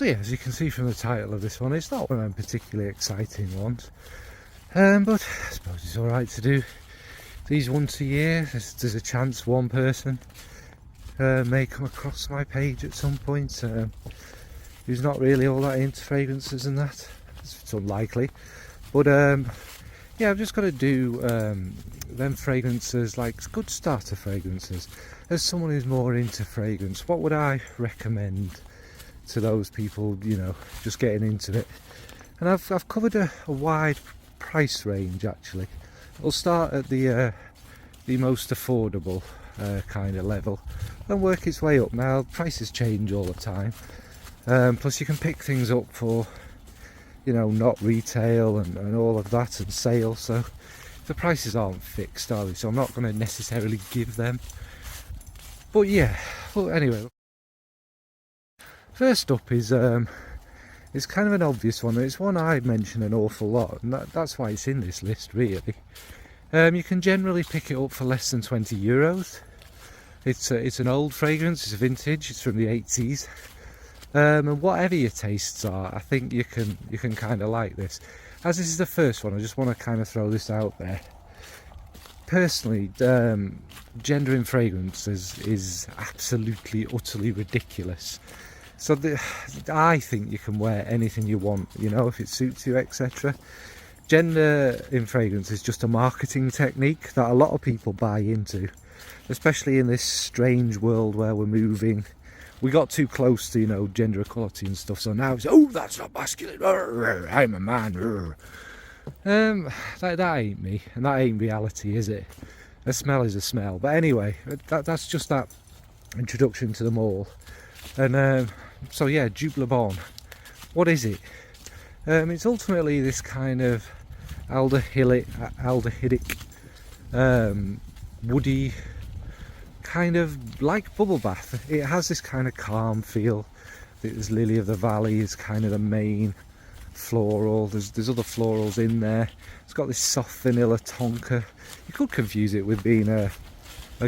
So yeah, as you can see from the title of this one, it's not one of them particularly exciting ones, but I suppose it's alright to do these once a year. There's a chance one person may come across my page at some point who's not really all that into fragrances and that. It's unlikely, but yeah, I've just got to do them fragrances, like good starter fragrances. As someone who's more into fragrance, what would I recommend to those people, you know, just getting into it? And I've covered a wide price range actually. We'll start at the most affordable kind of level and work its way up. Now prices change all the time, plus you can pick things up for, you know, not retail and all of that, and sale, so the prices aren't fixed, are they? So I'm not going to necessarily give them, but yeah. Well, anyway, first up is it's kind of an obvious one. It's one I mention an awful lot, and that's why it's in this list really. You can generally pick it up for less than €20. It's an old fragrance, it's a vintage, it's from the 80s. And whatever your tastes are, I think you can kind of like this. As this is the first one, I just want to kind of throw this out there. Personally, gender in fragrances is absolutely, utterly ridiculous. So I think you can wear anything you want, you know, if it suits you, etc. Gender in fragrance is just a marketing technique that a lot of people buy into, especially in this strange world where we're moving. We got too close to, you know, gender equality and stuff, so now it's, oh, that's not masculine, I'm a man. That ain't me, and that ain't reality, is it? A smell is a smell. But anyway, that's just that introduction to them all. And so yeah, Joop Le Bon, what is it? It's ultimately this kind of aldehydic, woody, kind of like bubble bath. It has this kind of calm feel. There's Lily of the Valley is kind of the main floral. There's other florals in there. It's got this soft vanilla tonka. You could confuse it with being a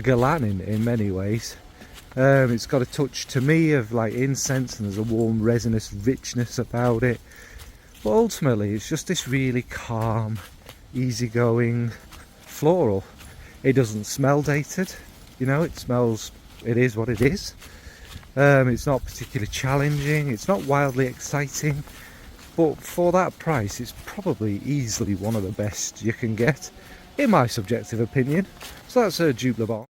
galan in many ways. It's got a touch to me of like incense, and there's a warm resinous richness about it. But ultimately it's just this really calm, easygoing floral. It doesn't smell dated, you know, it is what it is. It's not particularly challenging, it's not wildly exciting, but for that price it's probably easily one of the best you can get, in my subjective opinion. So that's Joop Le Bon.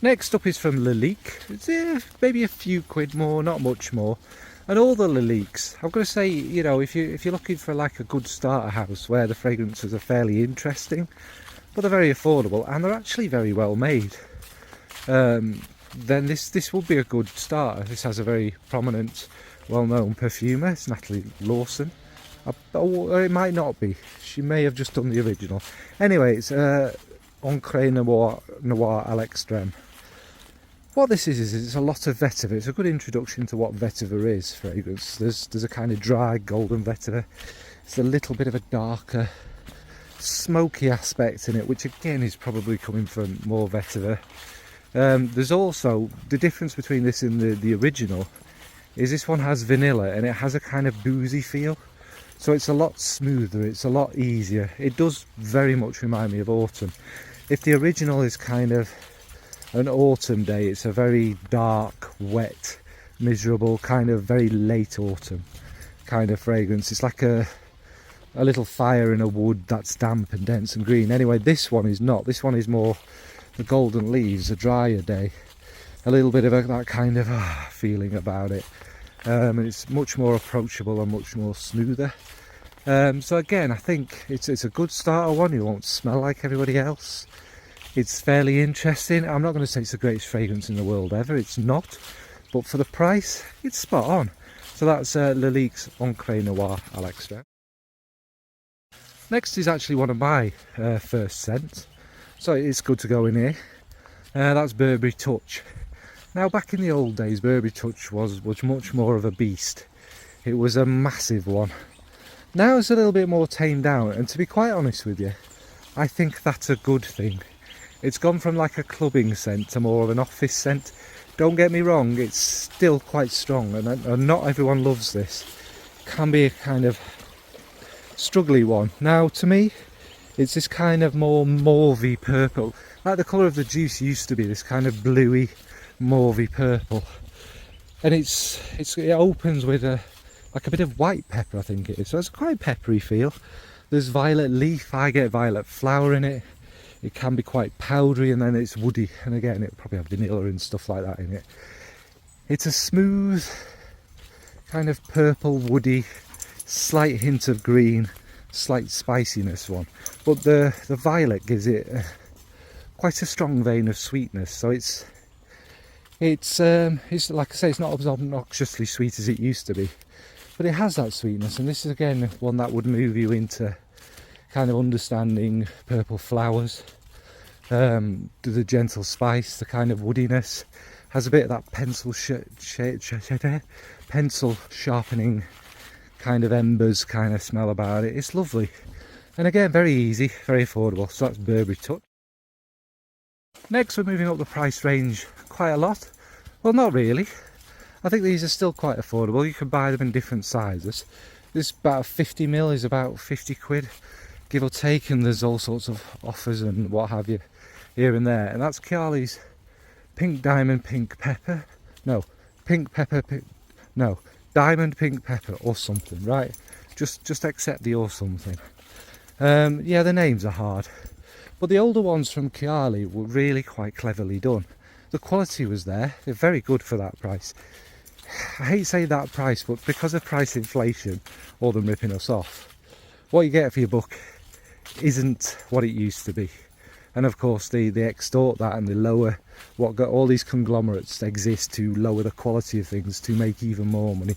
Next up is from Lalique. It's maybe a few quid more, not much more. And all the Laliques, I've got to say, you know, if you're looking for like a good starter house where the fragrances are fairly interesting, but they're very affordable and they're actually very well made, then this would be a good starter. This has a very prominent, well-known perfumer. It's Natalie Lawson. Or it might not be. She may have just done the original. Anyway, it's Encre Noire à l'extrême. What this is it's a lot of vetiver. It's a good introduction to what vetiver is, fragrance. There's a kind of dry golden vetiver. It's a little bit of a darker, smoky aspect in it, which again is probably coming from more vetiver. There's also the difference between this and the original is this one has vanilla and it has a kind of boozy feel, so it's a lot smoother, it's a lot easier. It does very much remind me of autumn. If the original is kind of an autumn day, it's a very dark, wet, miserable, kind of very late autumn kind of fragrance. It's like a little fire in a wood that's damp and dense and green. Anyway, this one is not. This one is more the golden leaves, a drier day, a little bit of that kind of feeling about it, and it's much more approachable and much more smoother. So again, I think it's a good starter one. You won't smell like everybody else. It's fairly interesting. I'm not going to say it's the greatest fragrance in the world ever, it's not, but for the price it's spot on. So that's Lalique's Encre Noire à l'extrême. Next is actually one of my first scents, so it's good to go in here. That's Burberry Touch. Now back in the old days, Burberry Touch was much more of a beast. It was a massive one. Now it's a little bit more tamed down, and to be quite honest with you, I think that's a good thing. It's gone from like a clubbing scent to more of an office scent. Don't get me wrong, it's still quite strong, and not everyone loves this. It can be a kind of struggly one. Now to me, it's this kind of more mauvey purple, like the colour of the juice used to be, this kind of bluey mauvey purple. And it opens with like a bit of white pepper, I think it is. So it's quite a peppery feel. There's violet leaf, I get violet flower in it. It can be quite powdery, and then it's woody, and again it'll probably have vanilla and stuff like that in it. It's a smooth kind of purple woody, slight hint of green, slight spiciness one, but the violet gives it quite a strong vein of sweetness. So it's like I say, it's not as obnoxiously sweet as it used to be, but it has that sweetness. And this is again one that would move you into kind of understanding purple flowers, the gentle spice, the kind of woodiness, has a bit of that pencil sharpening kind of embers kind of smell about it. It's lovely, and again very easy, very affordable. So that's Burberry Touch. Next we're moving up the price range quite a lot. Well, not really. I think these are still quite affordable. You can buy them in different sizes. This about 50ml is about 50 quid, give or take, and there's all sorts of offers and what have you here and there. And that's Kayali's Pink Diamond Pink Pepper. No, Pink Pepper, no, Diamond Pink Pepper or something, right? Just accept the or something. Yeah, the names are hard. But the older ones from Kayali were really quite cleverly done. The quality was there. They're very good for that price. I hate saying that price, but because of price inflation or them ripping us off, what you get for your buck isn't what it used to be. And of course they extort that, and they lower what got all these conglomerates exist to lower the quality of things to make even more money.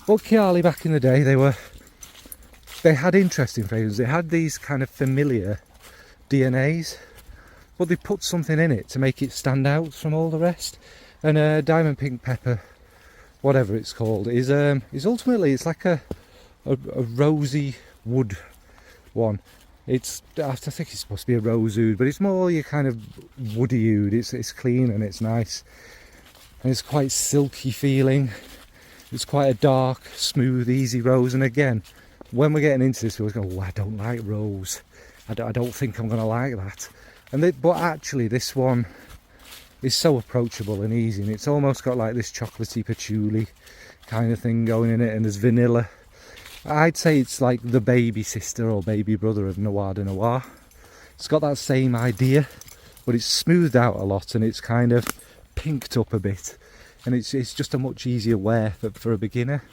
But Kayali back in the day, they had interesting fragrances. They had these kind of familiar DNAs, but they put something in it to make it stand out from all the rest. And Diamond Pink Pepper, whatever it's called, is ultimately, it's like a rosy wood one. I think it's supposed to be a rose oud, but it's more your kind of woody oud. It's clean and it's nice, and it's quite silky feeling. It's quite a dark, smooth, easy rose. And again, when we're getting into this, we're going, oh, I don't like rose. I don't think I'm going to like that. But actually, this one is so approachable and easy, and it's almost got like this chocolatey patchouli kind of thing going in it, and there's vanilla. I'd say it's like the baby sister or baby brother of Noire de Noire. It's got that same idea, but it's smoothed out a lot, and it's kind of pinked up a bit, and it's just a much easier wear for a beginner.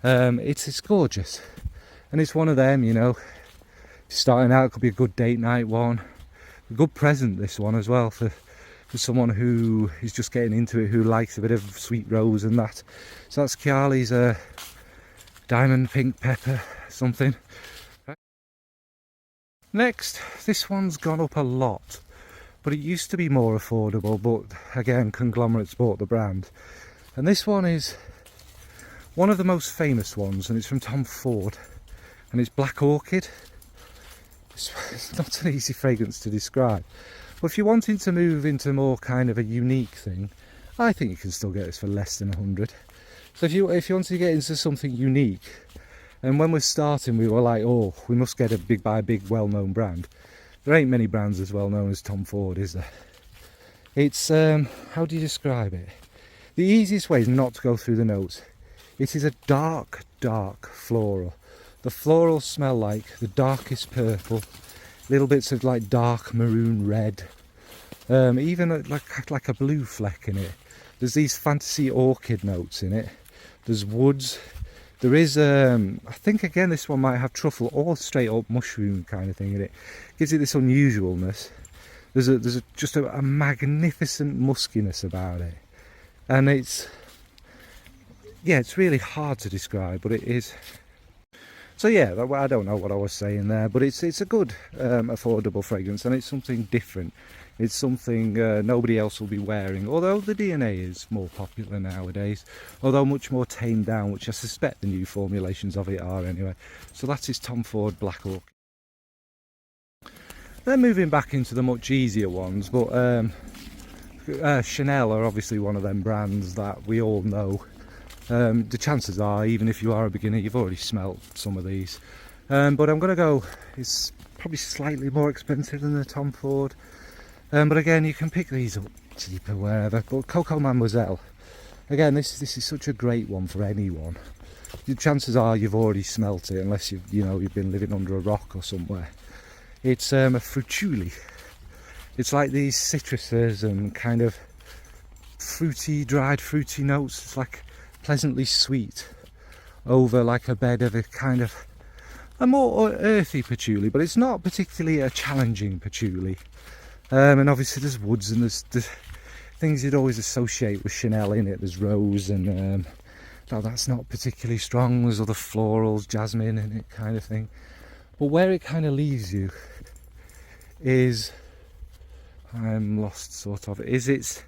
It's gorgeous, and it's one of them, you know, starting out, it could be a good date night one, a good present, this one as well, for someone who is just getting into it, who likes a bit of sweet rose and that. So that's Kayali's Diamond Pink Pepper something. Next, this one's gone up a lot, but it used to be more affordable, but again, conglomerates bought the brand. And this one is one of the most famous ones, and it's from Tom Ford, and it's Black Orchid. It's not an easy fragrance to describe, but if you're wanting to move into more kind of a unique thing, I think you can still get this for less than 100. So if you want to get into something unique, and when we're starting we were like, oh, we must get buy a big well-known brand. There ain't many brands as well known as Tom Ford, is there? It's how do you describe it? The easiest way is not to go through the notes. It is a dark floral. The florals smell like the darkest purple, little bits of like dark maroon red, even like a blue fleck in it. There's these fantasy orchid notes in it. There's woods. There is, I think again this one might have truffle or straight up mushroom kind of thing in it. Gives it this unusualness. There's just a magnificent muskiness about it, and it's really hard to describe, but it is. So yeah, I don't know what I was saying there, but it's a good affordable fragrance, and it's something different. It's something nobody else will be wearing, although the DNA is more popular nowadays, although much more tamed down, which I suspect the new formulations of it are anyway. So that is Tom Ford Black Orchid. Then moving back into the much easier ones, but Chanel are obviously one of them brands that we all know. The chances are, even if you are a beginner, you've already smelt some of these. But I'm going to go, it's probably slightly more expensive than the Tom Ford. But again, you can pick these up cheaper wherever. But Coco Mademoiselle, again, this is such a great one for anyone. The chances are you've already smelt it, unless you've been living under a rock or somewhere. It's a fruituli. It's like these citruses and kind of fruity, dried fruity notes. It's like pleasantly sweet over like a bed of a kind of a more earthy patchouli, but it's not particularly a challenging patchouli. And obviously there's woods and there's things you'd always associate with Chanel in it. There's rose and that's not particularly strong. There's other florals, jasmine in it kind of thing. But where it kind of leaves you is, I'm lost sort of, is it's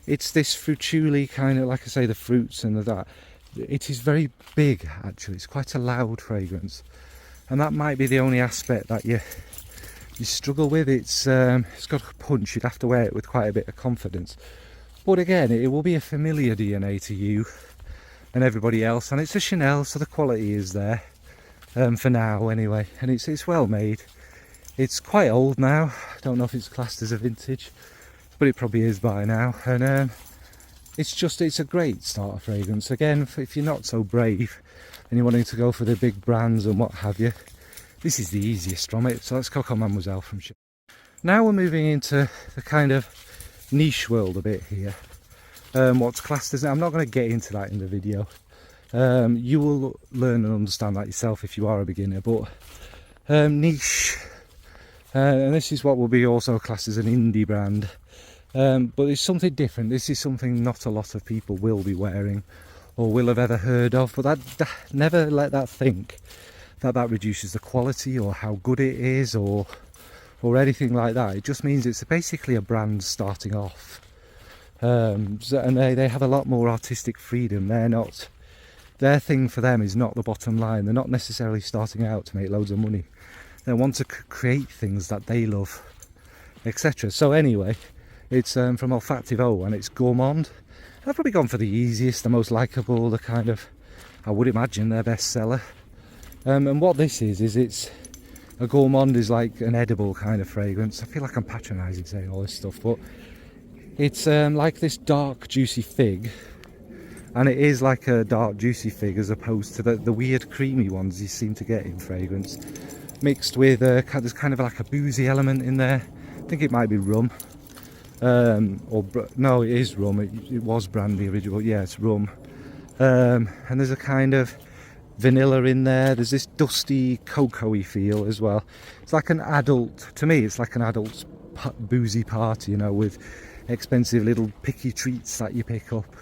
this fruituli kind of, like I say, the fruits and that. It is very big actually. It's quite a loud fragrance, and that might be the only aspect that you struggle with. It's got a punch. You'd have to wear it with quite a bit of confidence, but again, it will be a familiar DNA to you and everybody else, and it's a Chanel, so the quality is there for now anyway, and it's well made. It's quite old now. I don't know if it's classed as a vintage, but it probably is by now. And it's a great starter fragrance. Again, if you're not so brave and you're wanting to go for the big brands and what have you, this is the easiest from it. So that's Coco Mademoiselle from Chanel. Now we're moving into the kind of niche world a bit here. What's classed as, I'm not going to get into that in the video. You will learn and understand that yourself if you are a beginner. But niche, and this is what will be also classed as an indie brand. But it's something different. This is something not a lot of people will be wearing or will have ever heard of. But that never let that think that reduces the quality or how good it is or anything like that. It just means it's basically a brand starting off. And they have a lot more artistic freedom. Their thing for them is not the bottom line. They're not necessarily starting out to make loads of money. They want to create things that they love, etc. So anyway, it's from Olfactive O, and it's Gourmand. I've probably gone for the easiest, the most likeable, the kind of, I would imagine, their best seller. And what this is it's a Gourmand is like an edible kind of fragrance. I feel like I'm patronising saying all this stuff, but it's like this dark juicy fig, and it is like a dark juicy fig as opposed to the weird creamy ones you seem to get in fragrance, mixed with there's kind of like a boozy element in there. I think it might be rum, no, it is rum. It was brandy original, yeah, it's rum. And there's a kind of vanilla in there. There's this dusty cocoa-y feel as well. It's like an adult, to me it's like an adult boozy party, with expensive little picky treats that you pick up,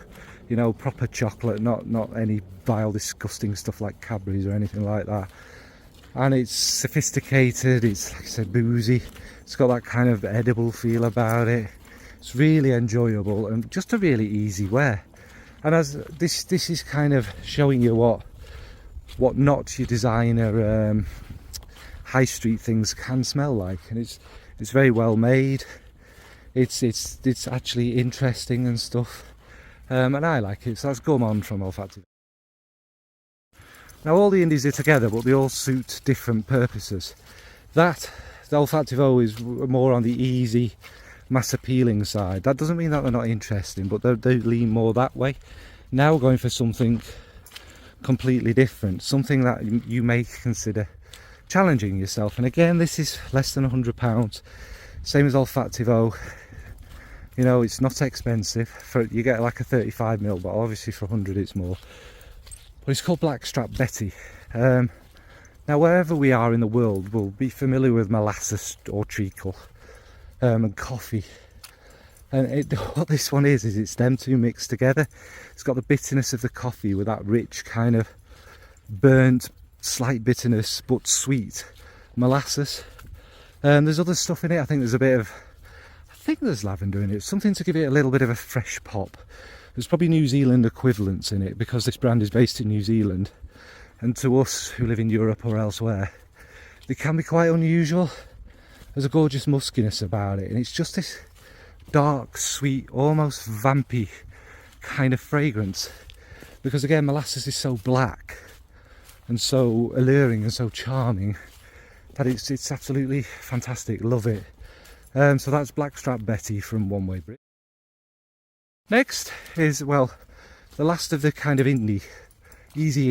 proper chocolate, not any vile disgusting stuff like Cadbury's or anything like that. And it's sophisticated, it's, like I said, boozy. It's got that kind of edible feel about it. It's really enjoyable and just a really easy wear. And as this is kind of showing you what not your designer high street things can smell like, and it's very well made. It's actually interesting and stuff, and I like it. So that's Gourmand from Olfactive. Now all the indies are together, but they all suit different purposes. The Olfactive O is more on the easy, mass appealing side. That doesn't mean that they're not interesting, but they lean more that way. Now we're going for something completely different, something that you may consider challenging yourself. And again, this is less than £100, same as Olfactive O. It's not expensive. You get like a 35ml bottle, obviously for 100 it's more. But it's called Blackstrap Baity. Now wherever we are in the world, we'll be familiar with molasses or treacle and coffee. And what this one is it's them two mixed together. It's got the bitterness of the coffee with that rich kind of burnt, slight bitterness, but sweet molasses. There's other stuff in it. I think there's lavender in it. Something to give it a little bit of a fresh pop. There's probably New Zealand equivalents in it because this brand is based in New Zealand. And to us who live in Europe or elsewhere, they can be quite unusual. There's a gorgeous muskiness about it, and it's just this dark, sweet, almost vampy kind of fragrance. Because again, molasses is so black and so alluring and so charming that it's absolutely fantastic. Love it. So that's Blackstrap Betty from One Way Bridge. Next is, well, the last of the kind of easy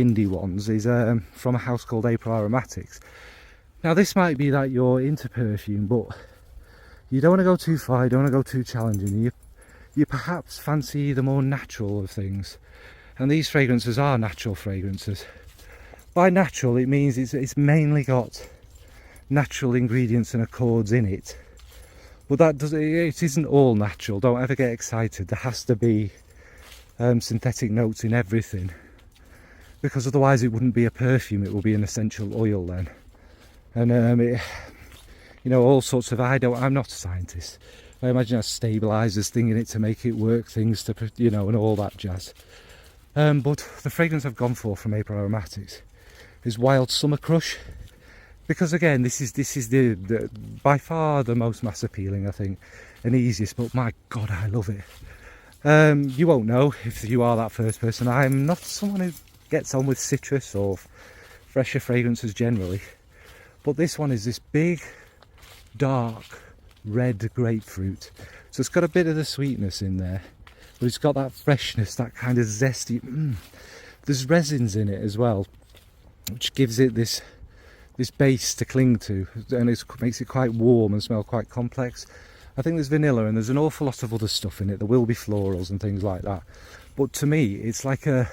indie ones is from a house called April Aromatics. Now this might be that you're into perfume, but you don't want to go too far, you don't want to go too challenging. You perhaps fancy the more natural of things. And these fragrances are natural fragrances. By natural, it means it's mainly got natural ingredients and accords in it. But it isn't all natural. Don't ever get excited. There has to be synthetic notes in everything, because otherwise it wouldn't be a perfume. It will be an essential oil then. And you know, all sorts of. I'm not a scientist. I imagine it has stabilizers thing in it to make it work, things to, you know, and all that jazz. But the fragrance I've gone for from April Aromatics is Wild Summer Crush. Because again, this is the by far the most mass appealing, I think, and easiest, but my God, I love it. You won't know if you are that first person. I'm not someone who gets on with citrus or fresher fragrances generally, but this one is this big, dark, red grapefruit. So it's got a bit of the sweetness in there, but it's got that freshness, that kind of zesty. There's resins in it as well, which gives it this base to cling to, and it makes it quite warm and smell quite complex. I think there's vanilla and there's an awful lot of other stuff in it. There will be florals and things like that, but to me it's like a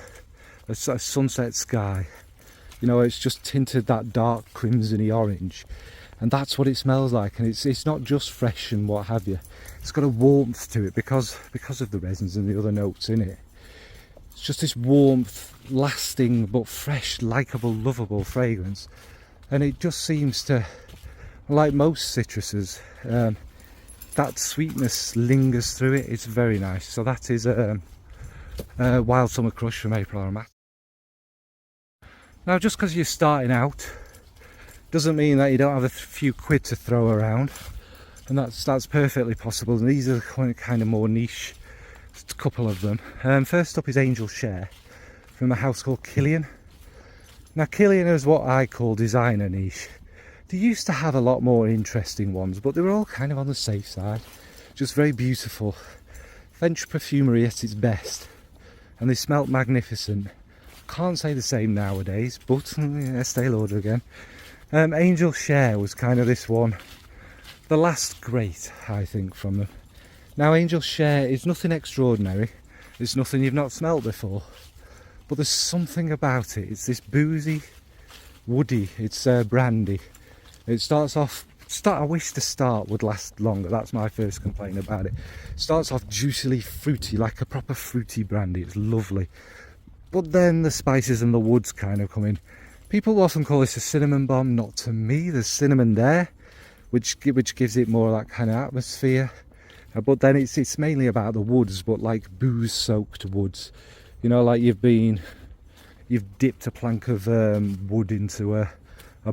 sunset sky. You know, it's just tinted that dark crimsony orange, and that's what it smells like. And it's not just fresh and what have you. It's got a warmth to it because of the resins and the other notes in it. It's just this warmth, lasting but fresh, likeable, lovable fragrance. And it just seems to, like most citruses, that sweetness lingers through it. It's very nice. So that is Wild Summer Crush from April Aromatics. Now, just because you're starting out doesn't mean that you don't have a few quid to throw around, and that's perfectly possible. And these are kind of more niche, a couple of them. First up is Angel Share from a house called Kilian. Now Kilian is what I call designer niche. They used to have a lot more interesting ones, but they were all kind of on the safe side. Just very beautiful. French perfumery at its best. And they smelt magnificent. Can't say the same nowadays, but Estee Lauder again. Angel Share was kind of this one. The last great, I think, from them. Now Angel Share is nothing extraordinary. It's nothing you've not smelt before. But there's something about it. It's this boozy, woody, it's brandy. It starts off, I wish the start would last longer. That's my first complaint about it. Starts off juicily fruity, like a proper fruity brandy. It's lovely. But then the spices and the woods kind of come in. People often call this a cinnamon bomb. Not to me. There's cinnamon there, which gives it more of that kind of atmosphere. But then it's mainly about the woods, but like booze-soaked woods. You know, like you've dipped a plank of wood into a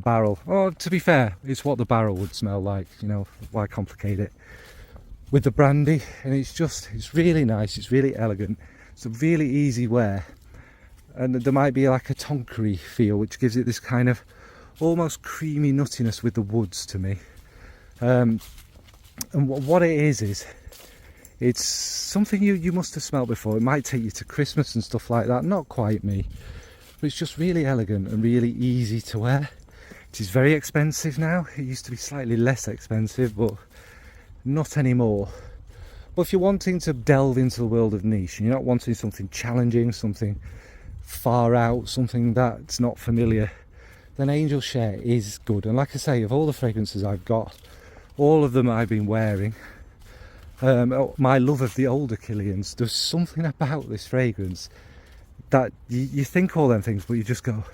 barrel. Oh, to be fair, it's what the barrel would smell like. You know, why complicate it with the brandy? And it's really nice. It's really elegant. It's a really easy wear, and there might be like a tonkery feel, which gives it this kind of almost creamy nuttiness with the woods to me. And what it is it's something you must have smelled before. It might take you to Christmas and stuff like that. Not quite me, but it's just really elegant and really easy to wear. It is very expensive now. It used to be slightly less expensive, but not anymore. But if you're wanting to delve into the world of niche and you're not wanting something challenging, something far out, something that's not familiar, then Angel Share is good. And like I say, of all the fragrances I've got, all of them I've been wearing. My love of the older Kilians, there's something about this fragrance that you think all them things, but you just go,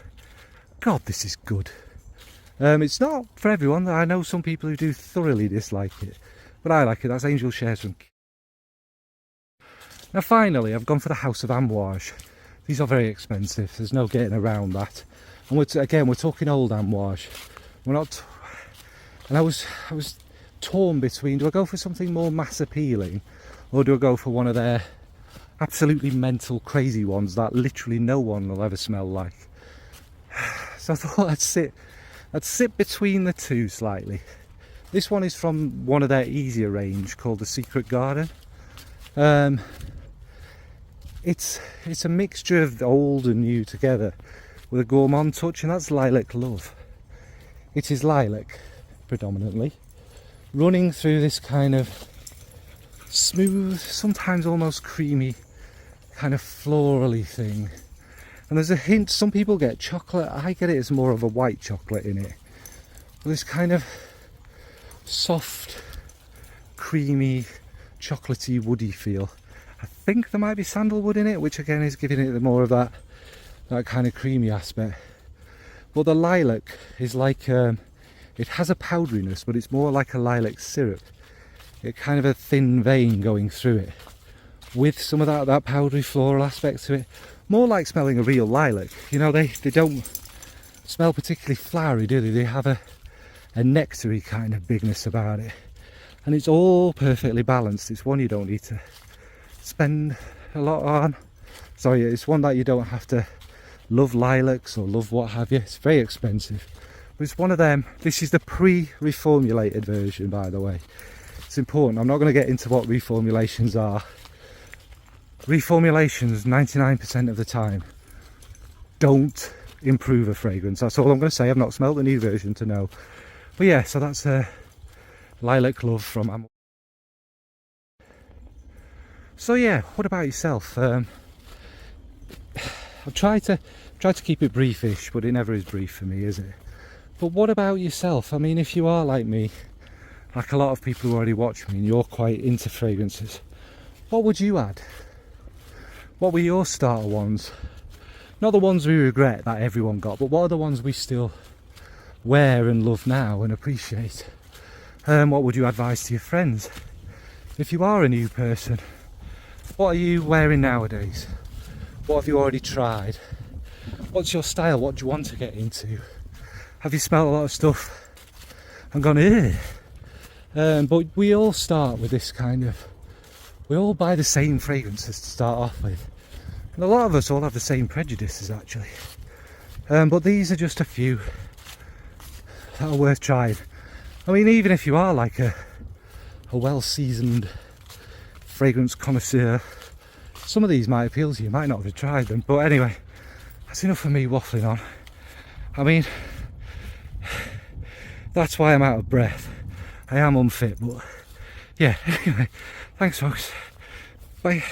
God, this is good. It's not for everyone. I know some people who do thoroughly dislike it, but I like it. That's Angel Shares from. Now finally, I've gone for the House of Amouage. These are very expensive. There's no getting around that. And we're talking old Amouage. We're not. And I was torn between, do I go for something more mass appealing or do I go for one of their absolutely mental crazy ones that literally no one will ever smell like? So I thought I'd sit between the two slightly. This one is from one of their easier range called the Secret Garden. It's a mixture of old and new together with a gourmand touch, and that's Lilac Love. It is lilac predominantly, running through this kind of smooth, sometimes almost creamy, kind of florally thing. And there's a hint, some people get chocolate, I get it as more of a white chocolate in it. But this kind of soft, creamy, chocolatey, woody feel. I think there might be sandalwood in it, which again is giving it more of that kind of creamy aspect. But the lilac is like, it has a powderiness, but it's more like a lilac syrup. It kind of a thin vein going through it, with some of that powdery floral aspect to it. More like smelling a real lilac. You know, they don't smell particularly flowery, do they? They have a nectary kind of bigness about it. And it's all perfectly balanced. It's one you don't need to spend a lot on. Sorry, it's one that you don't have to love lilacs or love what have you. It's very expensive. But it's one of them. This is the pre-reformulated version, by the way. It's important. I'm not going to get into what reformulations are. Reformulations 99% of the time don't improve a fragrance. That's all I'm going to say. I've not smelled the new version to know. But yeah, so that's Lilac Love from Amouage. So yeah, what about yourself? I've tried to keep it briefish, but it never is brief for me, is it? But what about yourself? I mean, if you are like me, like a lot of people who already watch me, and you're quite into fragrances, what would you add? What were your starter ones? Not the ones we regret that everyone got, but what are the ones we still wear and love now and appreciate? What would you advise to your friends? If you are a new person, what are you wearing nowadays? What have you already tried? What's your style? What do you want to get into? Have you smelled a lot of stuff and gone, eh? But we all start with this kind of, we all buy the same fragrances to start off with. And a lot of us all have the same prejudices actually. But these are just a few that are worth trying. I mean, even if you are like a well-seasoned fragrance connoisseur, some of these might appeal to you, might not have tried them. But anyway, that's enough of me waffling on. I mean, that's why I'm out of breath. I am unfit, but yeah, anyway, thanks folks. Bye.